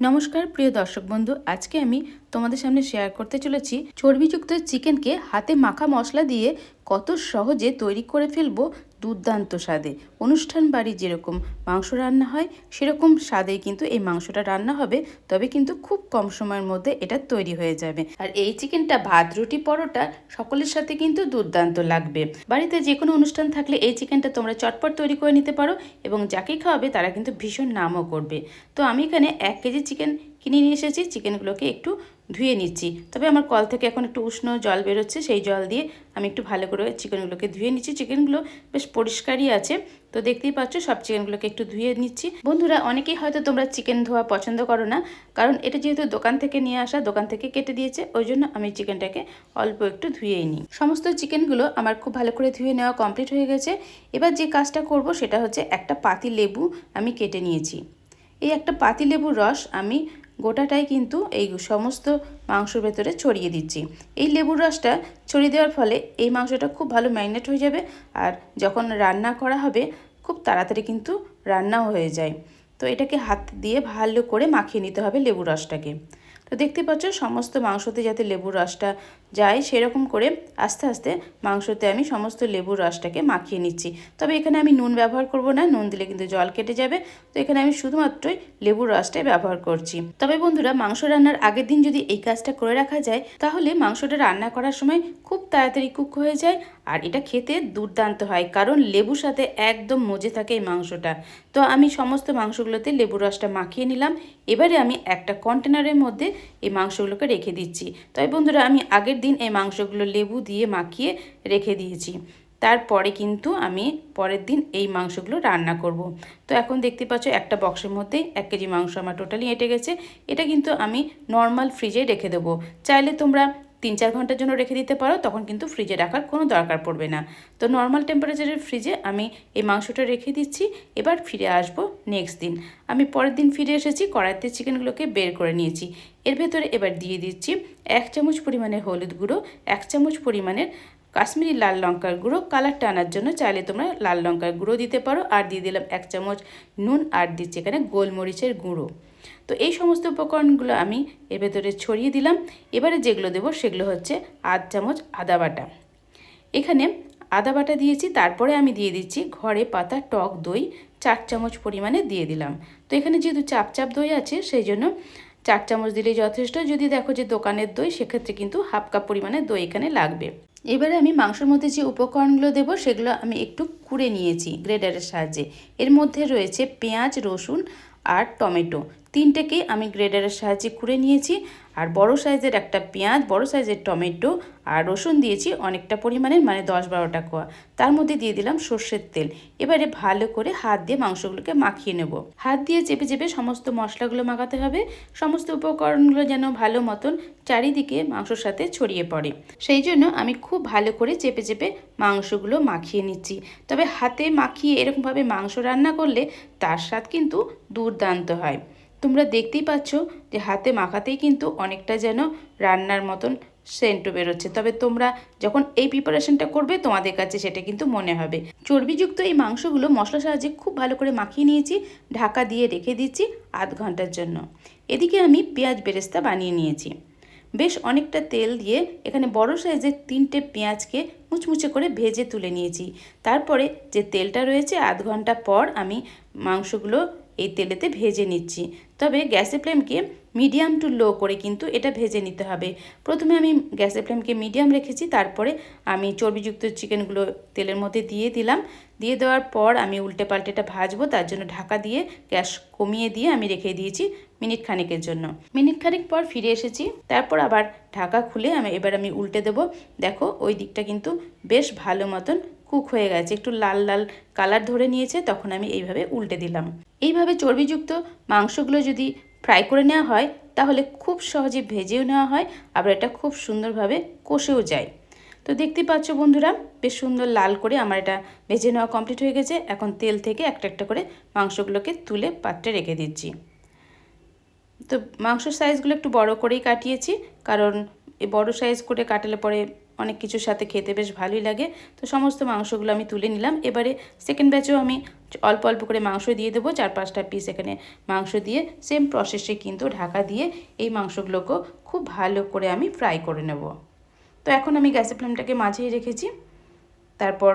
নমস্কার প্রিয় দর্শক বন্ধু, আজকে আমি তোমাদের সামনে শেয়ার করতে চলেছি চর্বিযুক্ত চিকেনকে হাতে মাখা মশলা দিয়ে কত সহজে তৈরি করে ফেলবো দুর্দান্ত স্বাদে। অনুষ্ঠান বাড়ি যেরকম মাংস রান্না হয় সেরকম স্বাদেই কিন্তু এই মাংসটা রান্না হবে, তবে কিন্তু খুব কম সময়ের মধ্যে এটা তৈরি হয়ে যাবে। আর এই চিকেনটা ভাত, রুটি, পরোটা সকলের সাথে কিন্তু দুর্দান্ত লাগবে। বাড়িতে যে কোনো অনুষ্ঠান থাকলে এই চিকেনটা তোমরা চটপট তৈরি করে নিতে পারো এবং যাকেই খাওয়াবে তারা কিন্তু ভীষণ নামও করবে। তো আমি এখানে 1 কেজি চিকেন কিনে নিয়ে এসেছি। চিকেনগুলোকে একটু ধুয়ে নিচ্ছি, তবে আমার কল থেকে এখন একটু উষ্ণ জল বেরোচ্ছে, সেই জল দিয়ে আমি একটু ভালো করে চিকেনগুলোকে ধুয়ে নিচ্ছি। চিকেনগুলো বেশ পরিষ্কারই আছে, তো দেখতেই পাচ্ছ সব চিকেনগুলোকে একটু ধুয়ে নিচ্ছি। বন্ধুরা, অনেকেই হয়তো তোমরা চিকেন ধোয়া পছন্দ করো না, কারণ এটা যেহেতু দোকান থেকে নিয়ে আসা, দোকান থেকে কেটে দিয়েছে, ওই জন্য আমি চিকেনটাকে অল্প একটু ধুয়েই নিই। সমস্ত চিকেনগুলো আমার খুব ভালো করে ধুয়ে নেওয়া কমপ্লিট হয়ে গেছে। এবার যে কাজটা করব সেটা হচ্ছে একটা পাতি লেবু আমি কেটে নিয়েছি। এই একটা পাতি লেবুর রস আমি গোটাটাই কিন্তু এই সমস্ত মাংসের ভেতরে ছড়িয়ে দিচ্ছি। এই লেবুর রসটা ছড়িয়ে দেওয়ার ফলে এই মাংসটা খুব ভালো ম্যারিনেট হয়ে যাবে, আর যখন রান্না করা হবে খুব তাড়াতাড়ি কিন্তু রান্নাও হয়ে যায়। তো এটাকে হাত দিয়ে ভালো করে মাখিয়ে নিতে হবে লেবুর রসটাকে। তো দেখতে পাচ্ছ সমস্ত মাংসতে যাতে লেবুর রসটা যায় সেরকম করে আস্তে আস্তে মাংসতে আমি সমস্ত লেবুর রসটাকে মাখিয়ে নিচ্ছি। তবে এখানে আমি নুন ব্যবহার করব না, নুন দিলে কিন্তু জল কেটে যাবে। তো এখানে আমি শুধুমাত্রই লেবুর রসটাই ব্যবহার করছি। তবে বন্ধুরা, মাংস রান্নার আগের দিন যদি এই কাজটা করে রাখা যায় তাহলে মাংসটা রান্না করার সময় খুব তাড়াতাড়ি কুক হয়ে যায়, আর এটা খেতে দুর্দান্ত হয়, কারণ লেবুর সাথে একদম মজে থাকে এই মাংসটা। তো আমি সমস্ত মাংসগুলোতে লেবুর রসটা মাখিয়ে নিলাম। এবারে আমি একটা কন্টেনারের মধ্যে এই মাংসগুলোকে রেখে দিচ্ছি। তাই বন্ধুরা, আমি আগের দিন এই মাংসগুলো লেবু দিয়ে মাখিয়ে রেখে দিয়েছি। তারপরে কিন্তু আমি পরের দিন এই মাংসগুলো রান্না করব। তো এখন দেখতে পাচ্ছ একটা বক্সের মধ্যে 1 কেজি মাংস আমার টোটালি এঁটে গেছে। এটা কিন্তু আমি নর্মাল ফ্রিজে রেখে দেবো। চাইলে তোমরা 3-4 ঘন্টার জন্য রেখে দিতে পারো, তখন কিন্তু ফ্রিজে রাখার কোনো দরকার পড়বে না। তো নর্মাল টেম্পারেচারের ফ্রিজে আমি এই মাংসটা রেখে দিচ্ছি। এবার ফিরে আসবো নেক্সট দিন। আমি পরের দিন ফিরে এসেছি, কড়াইতে চিকেনগুলোকে বের করে নিয়েছি। এর ভেতরে এবার দিয়ে দিচ্ছি 1 চামচ পরিমাণের হলুদ গুঁড়ো, 1 চামচ পরিমাণের কাশ্মীরি লাল লঙ্কার গুঁড়ো, কালারটা আনার জন্য চাইলে তোমরা লাল লঙ্কার গুঁড়ো দিতে পারো। আর দিয়ে দিলাম 1 চামচ নুন, আর দিচ্ছি এখানে গোলমরিচের গুঁড়ো। তো এই সমস্ত উপকরণগুলো আমি এর ভেতরে ছড়িয়ে দিলাম। এবারে যেগুলো দেবো সেগুলো হচ্ছে 1/2 চামচ আদা বাটা। এখানে আদা বাটা দিয়েছি, তারপরে আমি দিয়ে দিচ্ছি ঘরে পাতা টক দই 4 চামচ পরিমাণে দিয়ে দিলাম। তো এখানে যেহেতু চাপ চাপ দই আছে সেই জন্য 4 চামচ দিলেই যথেষ্ট। যদি দেখো যে দোকানের দই, সেক্ষেত্রে কিন্তু 1/2 কাপ পরিমাণে দই এখানে লাগবে। এবারে আমি মাংসের মধ্যে যে উপকরণগুলো দেবো সেগুলো আমি একটু কুড়ে নিয়েছি গ্রেডারের সাহায্যে। এর মধ্যে রয়েছে পেঁয়াজ, রসুন আর টমেটো, তিনটেকে আমি গ্রেডারের সাহায্যে কুড়ে নিয়েছি। আর বড় সাইজের একটা পেঁয়াজ, বড় সাইজের টমেটো আর রসুন দিয়েছি অনেকটা পরিমাণের, মানে 10-12টা কোয়া। তার মধ্যে দিয়ে দিলাম সর্ষের তেল। এবারে ভালো করে হাত দিয়ে মাংসগুলোকে মাখিয়ে নেব। হাত দিয়ে চেপে চেপে সমস্ত মশলাগুলো মাখাতে হবে, সমস্ত উপকরণগুলো যেন ভালো মতন চারিদিকে মাংসর সাথে ছড়িয়ে পড়ে। সেই জন্য আমি খুব ভালো করে চেপে চেপে মাংসগুলো মাখিয়ে নিচ্ছি। তবে হাতে মাখিয়ে এরকমভাবে মাংস রান্না করলে তার স্বাদ কিন্তু দুর্দান্ত হয়। তোমরা দেখতেই পাচ্ছ যে হাতে মাখাতেই কিন্তু অনেকটা যেন রান্নার মতন সেন্টও বেরোচ্ছে। তবে তোমরা যখন এই প্রিপারেশনটা করবে তোমাদের কাছে সেটা কিন্তু মনে হবে। চর্বিযুক্ত এই মাংসগুলো মশলার সাহায্যে খুব ভালো করে মাখিয়ে নিয়েছি, ঢাকা দিয়ে রেখে দিচ্ছি আধ ঘন্টার জন্য। এদিকে আমি পেঁয়াজ বেরেস্তা বানিয়ে নিয়েছি। বেশ অনেকটা তেল দিয়ে এখানে বড় সাইজের 3টে পেঁয়াজকে মুচমুচে করে ভেজে তুলে নিয়েছি। তারপরে যে তেলটা রয়েছে আধ ঘন্টা পর আমি মাংসগুলো এই তেলেতে ভেজে নিচ্ছি। তবে গ্যাসের ফ্লেমকে মিডিয়াম টু লো করে কিন্তু এটা ভেজে নিতে হবে। প্রথমে আমি গ্যাসের ফ্লেমকে মিডিয়াম রেখেছি, তারপরে আমি চর্বিযুক্ত চিকেনগুলো তেলের মধ্যে দিয়ে দিলাম। দিয়ে দেওয়ার পর আমি উল্টে পাল্টে এটা ভাজবো, তার জন্য ঢাকা দিয়ে গ্যাস কমিয়ে দিয়ে আমি রেখে দিয়েছি মিনিট খানেকের জন্য। মিনিট খানেক পর ফিরে এসেছি, তারপর আবার ঢাকা খুলে এবার আমি উল্টে দেবো। দেখো ওই দিকটা কিন্তু বেশ ভালো মতন কুক হয়ে গেছে, একটু লাল লাল কালার ধরে নিয়েছে, তখন আমি এইভাবে উল্টে দিলাম। এইভাবে চর্বিযুক্ত মাংসগুলো যদি ফ্রাই করে নেওয়া হয় তাহলে খুব সহজে ভেজেও নেওয়া হয়, আবার এটা খুব সুন্দরভাবে কষেও যায়। তো দেখতে পাচ্ছ বন্ধুরা, বেশ সুন্দর লাল করে আমার এটা ভেজে নেওয়া কমপ্লিট হয়ে গেছে। এখন তেল থেকে একটা একটা করে মাংসগুলোকে তুলে পাত্রে রেখে দিচ্ছি। তো মাংসের সাইজগুলো একটু বড় করেই কাটিয়েছি, কারণ এই বড় সাইজ করে কাটালে পরে অনেক কিছুর সাথে খেতে বেশ ভালোই লাগে। তো সমস্ত মাংসগুলো আমি তুলে নিলাম। এবারে সেকেন্ড ব্যাচেও আমি অল্প অল্প করে মাংস দিয়ে দেবো, 4-5টা পিস এখানে মাংস দিয়ে সেম প্রসেসে কিন্তু ঢাকা দিয়ে এই মাংসগুলোকেও খুব ভালো করে আমি ফ্রাই করে নেব। তো এখন আমি গ্যাসের ফ্লেমটাকে মাঝিয়ে রেখেছি, তারপর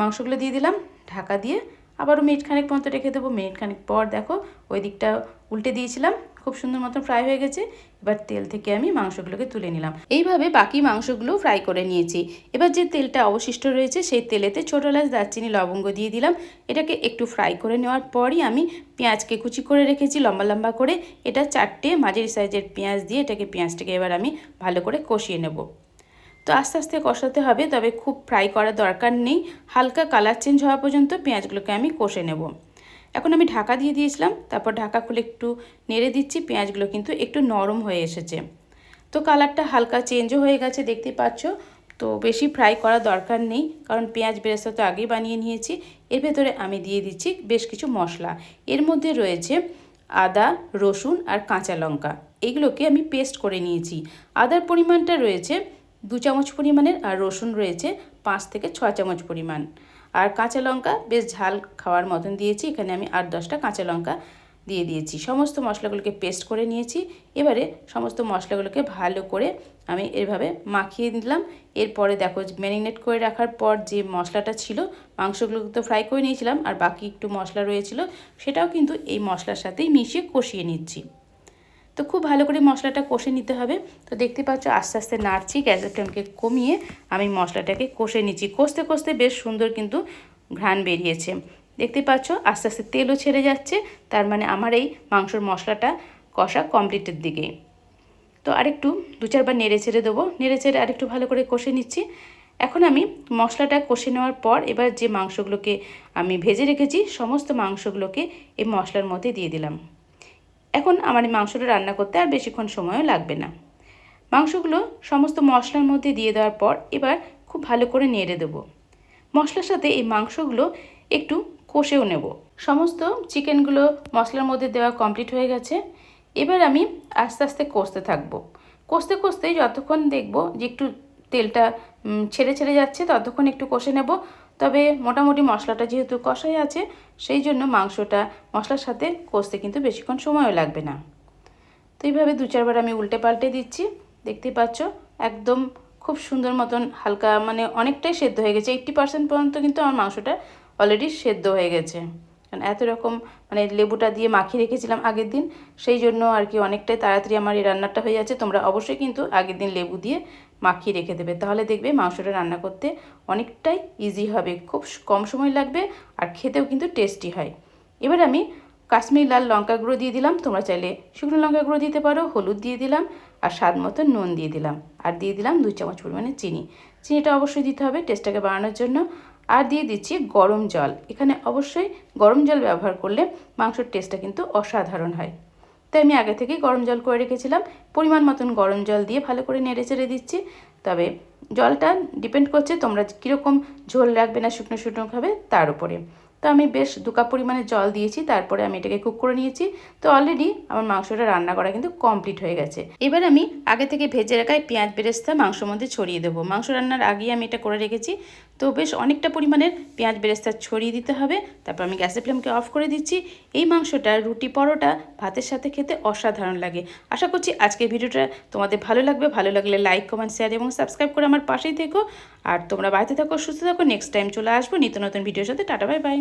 মাংসগুলো দিয়ে দিলাম ঢাকা দিয়ে, আবারও মিনিট খানেক মতো রেখে দেবো। মিনিট খানেক পর দেখো ওই দিকটা উল্টে দিয়েছিলাম, খুব সুন্দর মতো ফ্রাই হয়ে গেছে। এবার তেল থেকে আমি মাংসগুলোকে তুলে নিলাম। এইভাবে বাকি মাংসগুলো ফ্রাই করে নিয়েছি। এবার যে তেলটা অবশিষ্ট রয়েছে সেই তেলেতে ছোটো এলাচ, দারচিনি, লবঙ্গ দিয়ে দিলাম। এটাকে একটু ফ্রাই করে নেওয়ার পরই আমি পেঁয়াজকে কুচি করে রেখেছি লম্বা লম্বা করে। এটা 4টে মাঝারি সাইজের পেঁয়াজ দিয়ে পেঁয়াজটাকে এবার আমি ভালো করে কষিয়ে নেব। তো আস্তে আস্তে কষাতে হবে, তবে খুব ফ্রাই করার দরকার নেই। হালকা কালার চেঞ্জ হওয়া পর্যন্ত পেঁয়াজগুলোকে আমি কষে নেব। এখন আমি ঢাকা দিয়ে দিয়েছিলাম, তারপর ঢাকা খুলে একটু নেড়ে দিচ্ছি। পেঁয়াজগুলো কিন্তু একটু নরম হয়ে এসেছে, তো কালারটা হালকা চেঞ্জও হয়ে গেছে দেখতে পাচ্ছ। তো বেশি ফ্রাই করা দরকার নেই, কারণ পেঁয়াজ বেরেস্তা তো আগেই বানিয়ে নিয়েছি। এর ভেতরে আমি দিয়ে দিচ্ছি বেশ কিছু মশলা। এর মধ্যে রয়েছে আদা, রসুন আর কাঁচা লঙ্কা, এগুলোকে আমি পেস্ট করে নিয়েছি। আদার পরিমাণটা রয়েছে 2 চামচ পরিমাণের, আর রসুন রয়েছে 5 থেকে 6 চামচ পরিমাণ, আর কাঁচা লঙ্কা বেশ ঝাল খাওয়ার মতন দিয়েছি। এখানে আমি 8-10টা কাঁচা লঙ্কা দিয়ে দিয়েছি। সমস্ত মশলাগুলোকে পেস্ট করে নিয়েছি। এবারে সমস্ত মশলাগুলোকে ভালো করে আমি এভাবে মাখিয়ে দিলাম। এরপরে দেখো ম্যারিনেট করে রাখার পর যে মশলাটা ছিল, মাংসগুলোকে তো ফ্রাই করে নিয়েছিলাম, আর বাকি একটু মশলা রয়েছিল, সেটাও কিন্তু এই মশলার সাথেই মিশিয়ে কষিয়ে নিচ্ছি। তো খুব ভালো করে মশলাটা কষে নিতে হবে। তো দেখতে পাচ্ছ আস্তে আস্তে নাড়ছি, গ্যাসের ফ্লেমকে কমিয়ে আমি মশলাটাকে কষে নিচ্ছি। কষতে কষতে বেশ সুন্দর কিন্তু ঘ্রাণ বেরিয়েছে দেখতে পাচ্ছ। আস্তে আস্তে তেলও ছেড়ে যাচ্ছে, তার মানে আমার এই মাংসর মশলাটা কষা কমপ্লিটের দিকে। তো আরেকটু 2-4 বার নেড়ে ছেড়ে দেবো। নেড়ে ছেড়ে আরেকটু ভালো করে কষে নিচ্ছি। এখন আমি মশলাটা কষে নেওয়ার পর এবার যে মাংসগুলোকে আমি ভেজে রেখেছি সমস্ত মাংসগুলোকে এই মশলার মধ্যে দিয়ে দিলাম। এখন আমার এই মাংসটা রান্না করতে আর বেশিক্ষণ সময়ও লাগবে না। মাংসগুলো সমস্ত মশলার মধ্যে দিয়ে দেওয়ার পর এবার খুব ভালো করে নেড়ে দেবো। মশলার সাথে এই মাংসগুলো একটু কষেও নেব। সমস্ত চিকেনগুলো মশলার মধ্যে দেওয়া কমপ্লিট হয়ে গেছে। এবার আমি আস্তে আস্তে কষতে থাকবো। কষতে কষতে যতক্ষণ দেখব যে একটু তেলটা ছেড়ে ছেড়ে যাচ্ছে ততক্ষণ একটু কষে নেব। তবে মোটামুটি মশলাটা যেহেতু কষাই আছে, সেই জন্য মাংসটা মশলার সাথে কষতে কিন্তু বেশিক্ষণ সময়ও লাগবে না। তো এইভাবে 2-4 বার আমি উল্টে পাল্টে দিচ্ছি। দেখতেই পাচ্ছ একদম খুব সুন্দর মতন হালকা মানে অনেকটাই সেদ্ধ হয়ে গেছে। 80% পর্যন্ত কিন্তু আমার মাংসটা অলরেডি সেদ্ধ হয়ে গেছে, কারণ এত রকম মানে লেবুটা দিয়ে মাখিয়ে রেখেছিলাম আগের দিন, সেই জন্য আর কি অনেকটাই তাড়াতাড়ি আমার এই রান্নাটা হয়ে যাচ্ছে। তোমরা অবশ্যই কিন্তু আগের দিন লেবু দিয়ে মাখিয়ে রেখে দেবে, তাহলে দেখবে মাংসটা রান্না করতে অনেকটাই ইজি হবে, খুব কম সময় লাগবে, আর খেতেও কিন্তু টেস্টি হয়। এবার আমি কাশ্মীরি লাল লঙ্কা গুঁড়ো দিয়ে দিলাম। তোমরা চাইলে শুকনো লঙ্কা গুঁড়ো দিতে পারো। হলুদ দিয়ে দিলাম, আর স্বাদ মতো নুন দিয়ে দিলাম, আর দিয়ে দিলাম 2 চামচ পরিমাণে চিনি। চিনিটা অবশ্যই দিতে হবে টেস্টটাকে বাড়ানোর জন্য। আর দিয়ে দিচ্ছি গরম জল। এখানে অবশ্যই গরম জল ব্যবহার করলে মাংসের টেস্টটা কিন্তু অসাধারণ হয়। তাই আমি আগে থেকেই গরম জল করে রেখেছিলাম। পরিমাণ মতন গরম জল দিয়ে ভালো করে নেড়ে চেড়ে দিচ্ছি। তবে জলটা ডিপেন্ড করছে তোমরা কীরকম ঝোল রাখবে না শুকনো শুকনো খাবে তার উপরে। তো আমি বেশ 2 কাপ পরিমাণে জল দিয়েছি, তারপরে আমি এটাকে কুক করে নিয়েছি। তো অলরেডি আমার মাংসটা রান্না করা কিন্তু কমপ্লিট হয়ে গেছে। এবার আমি আগে থেকে ভেজে রাখা পেঁয়াজ বেরেস্তা মাংসের মধ্যে ছড়িয়ে দেবো। মাংস রান্নার আগেই আমি এটা করে রেখেছি। তো বেশ অনেকটা পরিমাণের পেঁয়াজ বেরেস্তা ছড়িয়ে দিতে হবে। তারপর আমি গ্যাসের ফ্লেমকে অফ করে দিচ্ছি। এই মাংসটা রুটি, পরোটা, ভাতের সাথে খেতে অসাধারণ লাগে। আশা করছি আজকের ভিডিওটা তোমাদের ভালো লাগবে। ভালো লাগলে লাইক, কমেন্ট, শেয়ার এবং সাবস্ক্রাইব করে আমার পাশেই থেকো। আর তোমরা বাড়িতে থাকো, সুস্থ থাকো। নেক্সট টাইম চলে আসবো নিত্য নতুন ভিডিওর সাথে। Tata, bye bye.